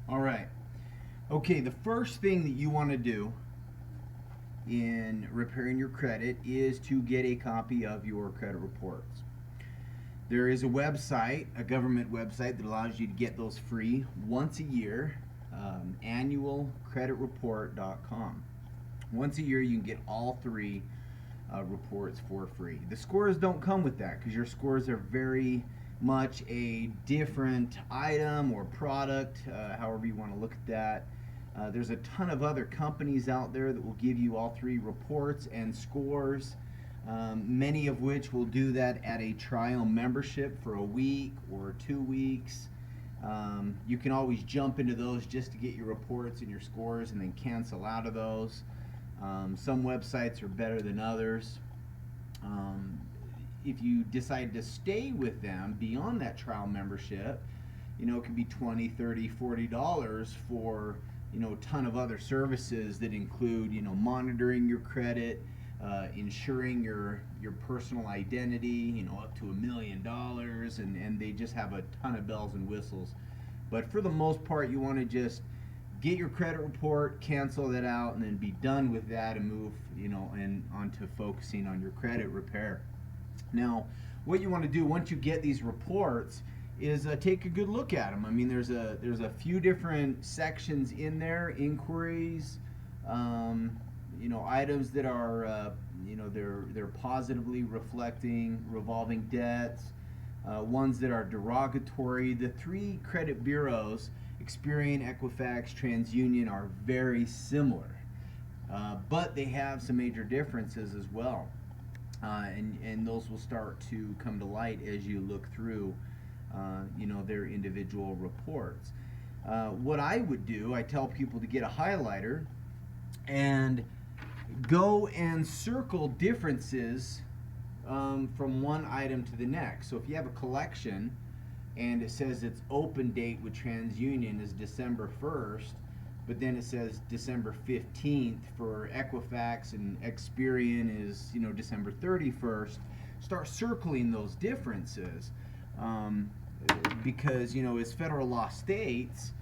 All right. Okay, the first thing that you want to do in repairing your credit is to get a copy of your credit reports. There is a website, a government website, that allows you to get those free once a year, annualcreditreport.com. Once a year, you can get all three reports for free. The scores don't come with that because your scores are very much a different item or product, however you want to look at that. There's a ton of other companies out there that will give you all three reports and scores, many of which will do that at a trial membership for a week or 2 weeks. You can always jump into those just to get your reports and your scores and then cancel out of those. Some websites are better than others. Um, if you decide to stay with them beyond that trial membership, it could be 20, 30, $40 for a ton of other services that include monitoring your credit, ensuring your personal identity, up to $1 million, and they just have a ton of bells and whistles. But for the most part, you want to just get your credit report, cancel that out, and then be done with that and move and onto focusing on your credit repair. Now, what you want to do once you get these reports is take a good look at them. I mean, there's a few different sections in there: inquiries, items that are they're positively reflecting revolving debts, ones that are derogatory. The three credit bureaus, Experian, Equifax, TransUnion, are very similar, but they have some major differences as well. And those will start to come to light as you look through, their individual reports. What I would do, I tell people to get a highlighter and go and circle differences from one item to the next. So if you have a collection and it says its open date with TransUnion is December 1st, but then it says December 15th for Equifax, and Experian is December 31st. Start circling those differences, because as federal law states,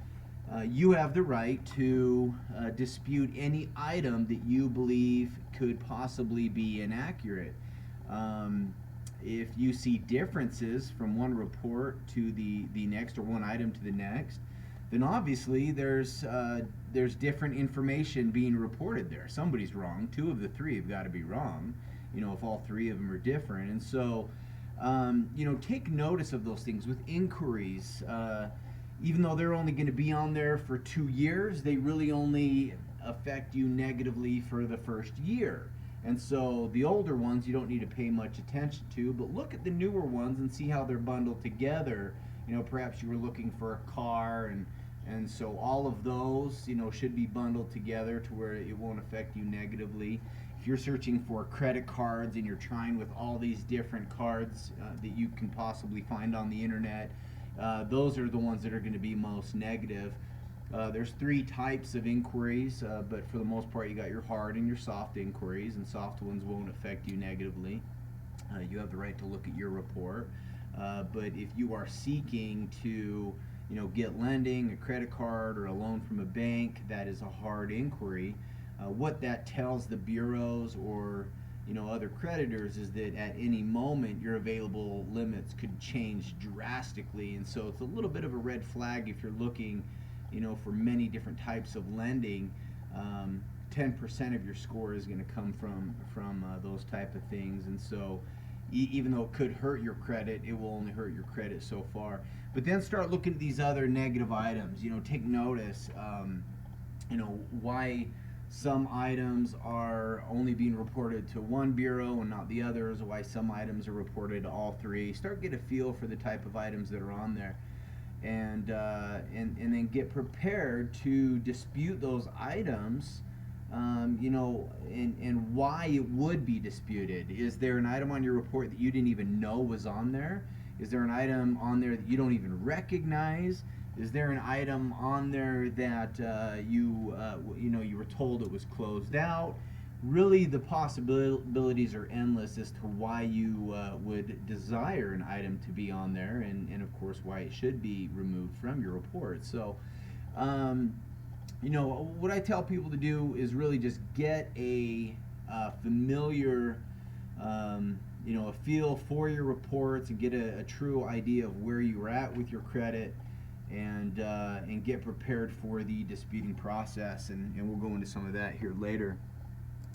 you have the right to dispute any item that you believe could possibly be inaccurate. If you see differences from one report to the next, or one item to the next, then obviously there's different information being reported there. Somebody's wrong. Two of the three have got to be wrong, if all three of them are different. And so, take notice of those things with inquiries. Even though they're only going to be on there for 2 years, they really only affect you negatively for the first year. And so the older ones you don't need to pay much attention to, but look at the newer ones and see how they're bundled together. Perhaps you were looking for a car, and so all of those, should be bundled together to where it won't affect you negatively. If you're searching for credit cards and you're trying with all these different cards that you can possibly find on the internet, those are the ones that are going to be most negative. There's three types of inquiries, but for the most part, you got your hard and your soft inquiries, and soft ones won't affect you negatively. You have the right to look at your report. But if you are seeking to, get lending, a credit card, or a loan from a bank, that is a hard inquiry. What that tells the bureaus or other creditors is that at any moment your available limits could change drastically, and so it's a little bit of a red flag if you're looking, for many different types of lending. 10% of your score is going to come from those type of things, and so even though it could hurt your credit, it will only hurt your credit so far. But then start looking at these other negative items. Take notice, why some items are only being reported to one bureau and not the others, or why some items are reported to all three. Start get a feel for the type of items that are on there, and then get prepared to dispute those items. And why it would be disputed. Is there an item on your report that you didn't even know was on there? Is there an item on there that you don't even recognize? Is there an item on there that you were told it was closed out? Really, the possibilities are endless as to why you would desire an item to be on there, and of course why it should be removed from your report. So Um, what I tell people to do is really just get a familiar, a feel for your reports and get a true idea of where you're at with your credit, and get prepared for the disputing process. And we'll go into some of that here later.